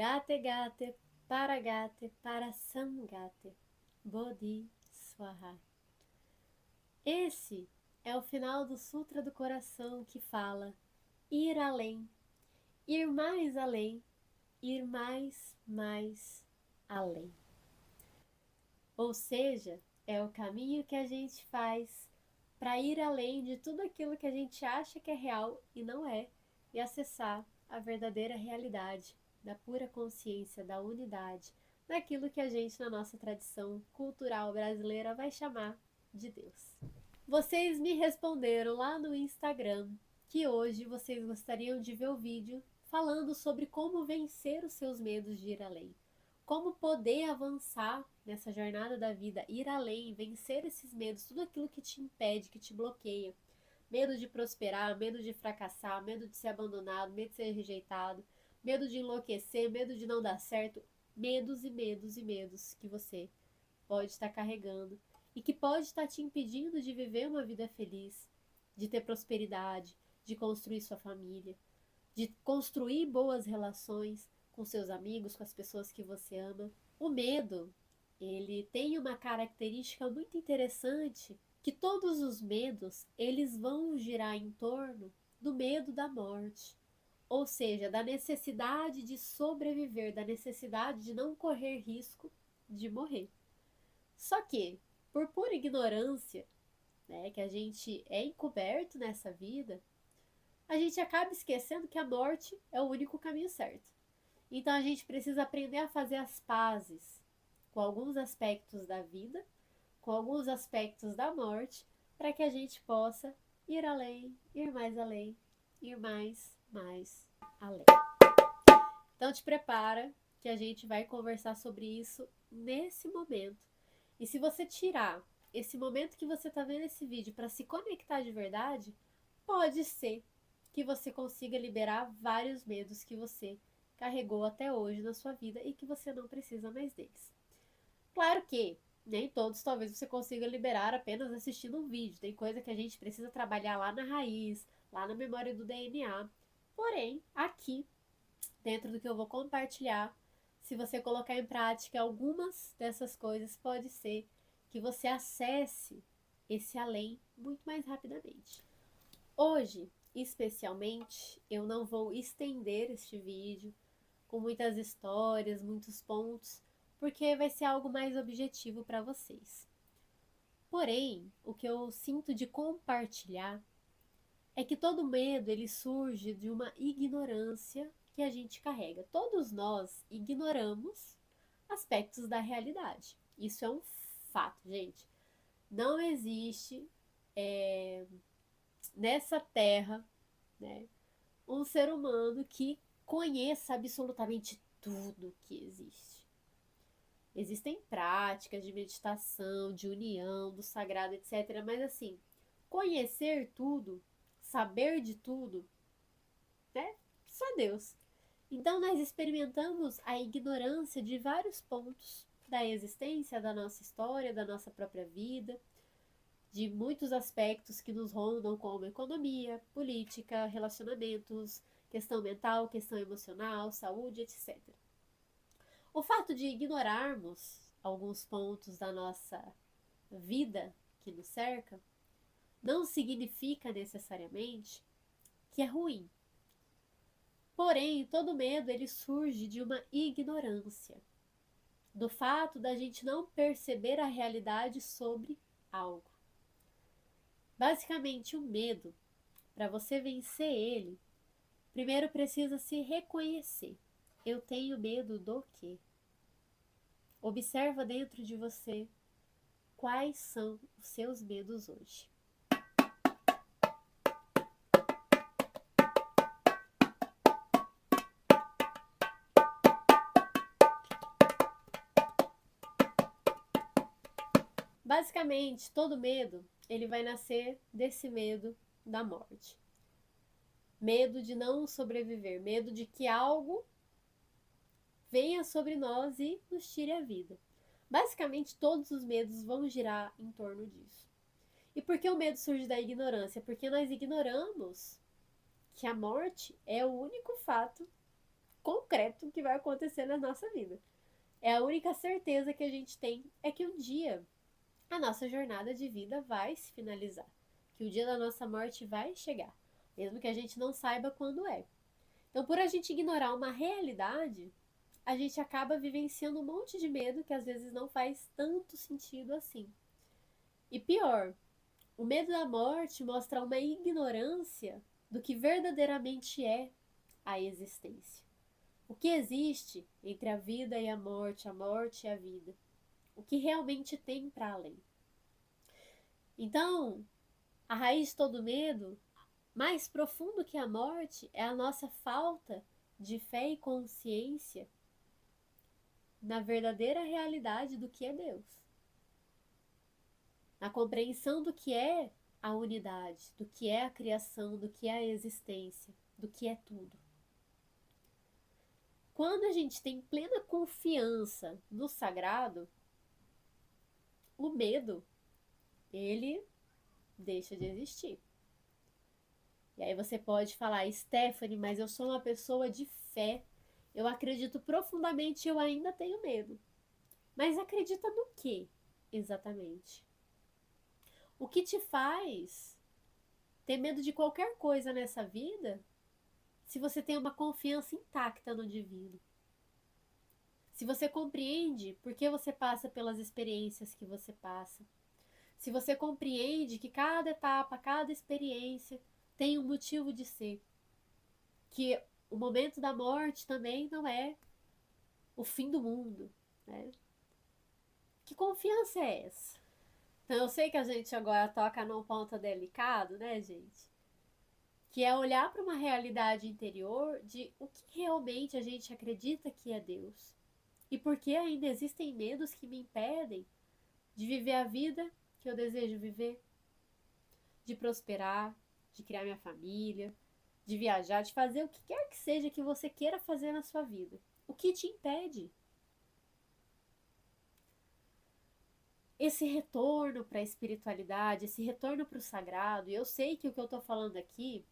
Gate gate, para samgate, bodhi swaha. Esse é o final do Sutra do Coração que fala ir além, ir mais além, ir mais além. Ou seja, é o caminho que a gente faz para ir além de tudo aquilo que a gente acha que é real e não é, e acessar a verdadeira realidade da pura consciência, da unidade, daquilo que a gente, na nossa tradição cultural brasileira, vai chamar de Deus. Vocês me responderam lá no Instagram que hoje vocês gostariam de ver o vídeo falando sobre como vencer os seus medos de ir além. Como poder avançar nessa jornada da vida, ir além, vencer esses medos, tudo aquilo que te impede, que te bloqueia. Medo de prosperar, medo de fracassar, medo de ser abandonado, medo de ser rejeitado, medo de enlouquecer, medo de não dar certo. Medos e medos e medos que você pode estar carregando e que pode estar te impedindo de viver uma vida feliz, de ter prosperidade, de construir sua família, de construir boas relações com seus amigos, com as pessoas que você ama. O medo, ele tem uma característica muito interessante, que todos os medos, eles vão girar em torno do medo da morte. Ou seja, da necessidade de sobreviver, da necessidade de não correr risco de morrer. Só que, por pura ignorância, né, que a gente é encoberto nessa vida, a gente acaba esquecendo que a morte é o único caminho certo. Então a gente precisa aprender a fazer as pazes com alguns aspectos da vida, com alguns aspectos da morte, para que a gente possa ir além, ir mais além, ir mais além. Então te prepara que a gente vai conversar sobre isso nesse momento. E se você tirar esse momento que você está vendo esse vídeo para se conectar de verdade, pode ser que você consiga liberar vários medos que você carregou até hoje na sua vida e que você não precisa mais deles. Claro que nem todos talvez você consiga liberar apenas assistindo um vídeo. Tem coisa que a gente precisa trabalhar lá na raiz, lá na memória do DNA. Porém, aqui, dentro do que eu vou compartilhar, se você colocar em prática algumas dessas coisas, pode ser que você acesse esse além muito mais rapidamente. Hoje, especialmente, eu não vou estender este vídeo com muitas histórias, muitos pontos, porque vai ser algo mais objetivo para vocês. Porém, o que eu sinto de compartilhar é que todo medo ele surge de uma ignorância que a gente carrega. Todos nós ignoramos aspectos da realidade. Isso é um fato, gente. Não existe nessa terra, né, um ser humano que conheça absolutamente tudo que existe. Existem práticas de meditação, de união, do sagrado, etc. Mas assim, conhecer tudo, saber de tudo, né? Só Deus. Então nós experimentamos a ignorância de vários pontos da existência, da nossa história, da nossa própria vida, de muitos aspectos que nos rondam, como economia, política, relacionamentos, questão mental, questão emocional, saúde, etc. O fato de ignorarmos alguns pontos da nossa vida que nos cerca não significa necessariamente que é ruim. Porém, todo medo ele surge de uma ignorância, do fato da gente não perceber a realidade sobre algo. Basicamente, o medo, para você vencer ele, primeiro precisa se reconhecer. Eu tenho medo do quê? Observa dentro de você quais são os seus medos hoje. Basicamente, todo medo, ele vai nascer desse medo da morte. Medo de não sobreviver, medo de que algo venha sobre nós e nos tire a vida. Basicamente, todos os medos vão girar em torno disso. E por que o medo surge da ignorância? Porque nós ignoramos que a morte é o único fato concreto que vai acontecer na nossa vida. É a única certeza que a gente tem é que um dia a nossa jornada de vida vai se finalizar, que o dia da nossa morte vai chegar, mesmo que a gente não saiba quando é. Então, por a gente ignorar uma realidade, a gente acaba vivenciando um monte de medo que às vezes não faz tanto sentido assim. E pior, o medo da morte mostra uma ignorância do que verdadeiramente é a existência. O que existe entre a vida e a morte e a vida. O que realmente tem para além. Então, a raiz de todo medo, mais profundo que a morte, é a nossa falta de fé e consciência na verdadeira realidade do que é Deus. Na compreensão do que é a unidade, do que é a criação, do que é a existência, do que é tudo. Quando a gente tem plena confiança no sagrado, o medo, ele deixa de existir. E aí você pode falar, Stephanie, mas eu sou uma pessoa de fé, eu acredito profundamente e eu ainda tenho medo. Mas acredita no quê, exatamente? O que te faz ter medo de qualquer coisa nessa vida se você tem uma confiança intacta no divino? Se você compreende por que você passa pelas experiências que você passa. Se você compreende que cada etapa, cada experiência tem um motivo de ser. Que o momento da morte também não é o fim do mundo, né? Que confiança é essa? Então eu sei que a gente agora toca num ponto delicado, né, gente? Que é olhar para uma realidade interior de o que realmente a gente acredita que é Deus. E por que ainda existem medos que me impedem de viver a vida que eu desejo viver, de prosperar, de criar minha família, de viajar, de fazer o que quer que seja que você queira fazer na sua vida. O que te impede? Esse retorno para a espiritualidade, esse retorno para o sagrado, e eu sei que o que eu estou falando aqui,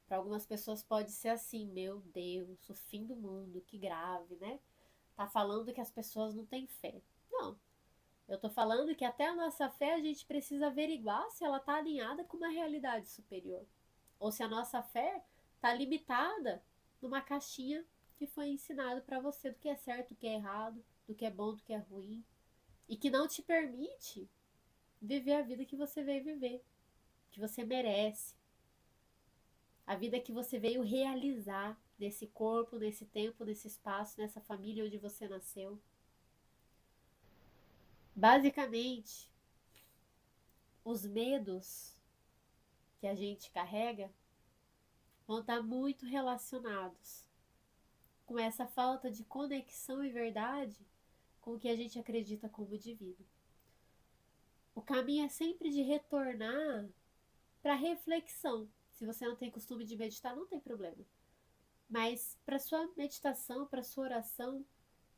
para algumas pessoas pode ser assim, meu Deus, o fim do mundo, que grave, né? Tá falando que as pessoas não têm fé. Não, eu tô falando que até a nossa fé a gente precisa averiguar se ela tá alinhada com uma realidade superior. Ou se a nossa fé tá limitada numa caixinha que foi ensinado para você do que é certo, do que é errado, do que é bom, do que é ruim. E que não te permite viver a vida que você veio viver, que você merece. A vida que você veio realizar nesse corpo, nesse tempo, nesse espaço, nessa família onde você nasceu. Basicamente, os medos que a gente carrega vão estar muito relacionados com essa falta de conexão e verdade com o que a gente acredita como divino. O caminho é sempre de retornar para reflexão. Se você não tem costume de meditar, não tem problema. Mas para sua meditação, para sua oração,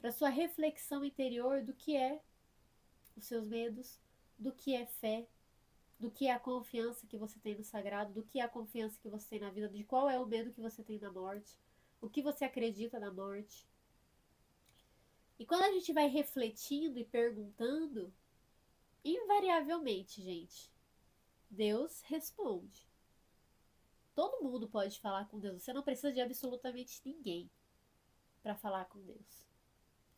para sua reflexão interior do que é os seus medos, do que é fé, do que é a confiança que você tem no sagrado, do que é a confiança que você tem na vida, de qual é o medo que você tem na morte, o que você acredita na morte. E quando a gente vai refletindo e perguntando, invariavelmente, gente, Deus responde. Todo mundo pode falar com Deus. Você não precisa de absolutamente ninguém para falar com Deus.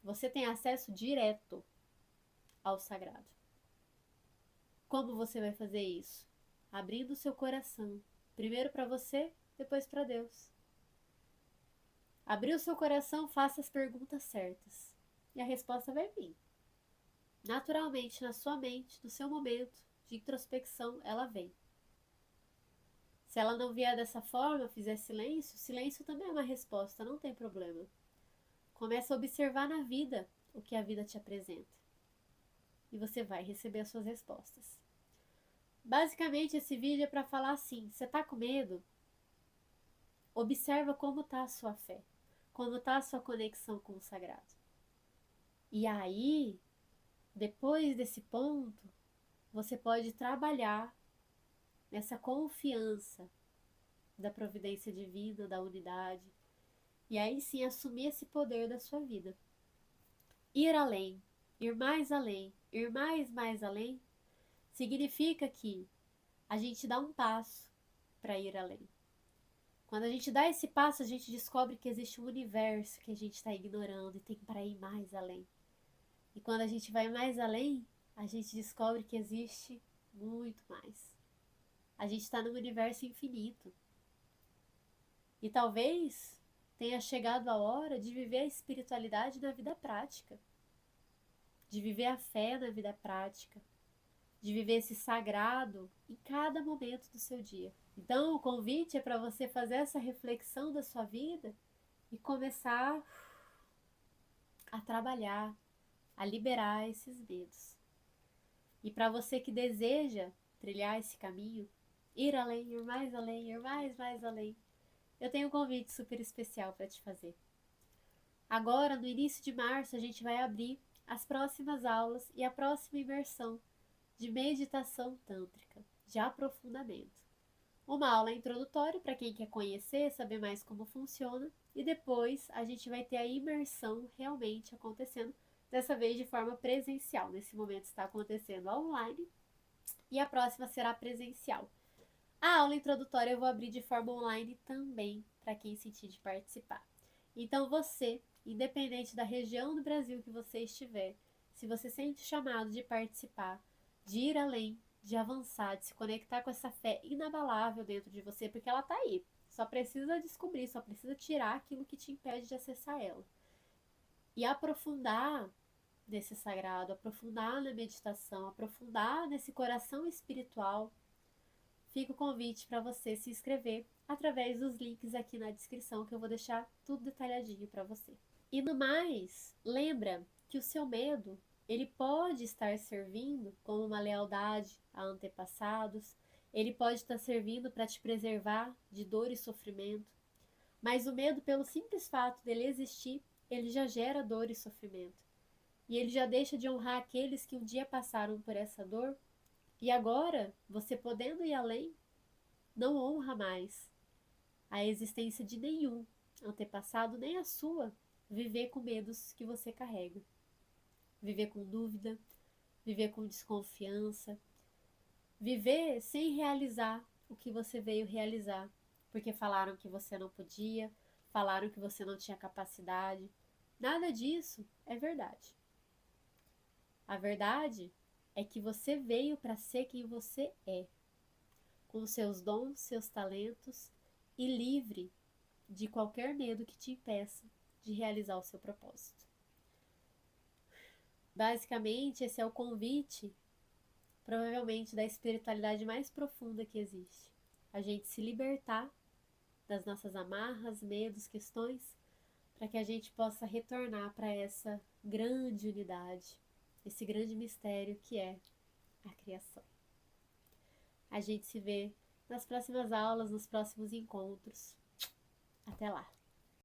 Você tem acesso direto ao sagrado. Como você vai fazer isso? Abrindo o seu coração. Primeiro para você, depois para Deus. Abrir o seu coração, faça as perguntas certas. E a resposta vai vir. Naturalmente, na sua mente, no seu momento de introspecção, ela vem. Se ela não vier dessa forma, fizer silêncio, silêncio também é uma resposta, não tem problema. Começa a observar na vida o que a vida te apresenta. E você vai receber as suas respostas. Basicamente, esse vídeo é para falar assim, você tá com medo? Observa como tá a sua fé, como tá a sua conexão com o sagrado. E aí, depois desse ponto, você pode trabalhar nessa confiança da providência divina, da unidade, E aí sim assumir esse poder da sua vida. Ir além, ir mais além, ir mais além, significa que a gente dá um passo para ir além. Quando a gente dá esse passo, a gente descobre que existe um universo que a gente está ignorando e tem para ir mais além. E quando a gente vai mais além, a gente descobre que existe muito mais. A gente está num universo infinito. E talvez tenha chegado a hora de viver a espiritualidade na vida prática, de viver a fé na vida prática, de viver esse sagrado em cada momento do seu dia. Então, o convite é para você fazer essa reflexão da sua vida e começar a trabalhar, a liberar esses medos. E para você que deseja trilhar esse caminho, ir além, ir mais além, ir mais além, eu tenho um convite super especial para te fazer. Agora, no início de março, a gente vai abrir as próximas aulas e a próxima imersão de meditação tântrica, de aprofundamento. Uma aula introdutória para quem quer conhecer, saber mais como funciona, e depois a gente vai ter a imersão realmente acontecendo, dessa vez de forma presencial. Nesse momento está acontecendo online e a próxima será presencial. A aula introdutória eu vou abrir de forma online também, para quem sentir de participar. Então você, independente da região do Brasil que você estiver, se você sente chamado de participar, de ir além, de avançar, de se conectar com essa fé inabalável dentro de você, porque ela está aí. Só precisa descobrir, só precisa tirar aquilo que te impede de acessar ela. E aprofundar nesse sagrado, aprofundar na meditação, aprofundar nesse coração espiritual. Fica o convite para você se inscrever através dos links aqui na descrição, que eu vou deixar tudo detalhadinho para você. E no mais, lembra que o seu medo, ele pode estar servindo como uma lealdade a antepassados, ele pode estar servindo para te preservar de dor e sofrimento, mas o medo, pelo simples fato dele existir, ele já gera dor e sofrimento. E ele já deixa de honrar aqueles que um dia passaram por essa dor, e agora, você podendo ir além, não honra mais a existência de nenhum antepassado, nem a sua, viver com medos que você carrega. Viver com dúvida, viver com desconfiança, viver sem realizar o que você veio realizar, porque falaram que você não podia, falaram que você não tinha capacidade. Nada disso é verdade. A verdade é que você veio para ser quem você é, com seus dons, seus talentos e livre de qualquer medo que te impeça de realizar o seu propósito. Basicamente, esse é o convite, provavelmente, da espiritualidade mais profunda que existe. A gente se libertar das nossas amarras, medos, questões, para que a gente possa retornar para essa grande unidade, esse grande mistério que é a criação. A gente se vê nas próximas aulas, nos próximos encontros. Até lá!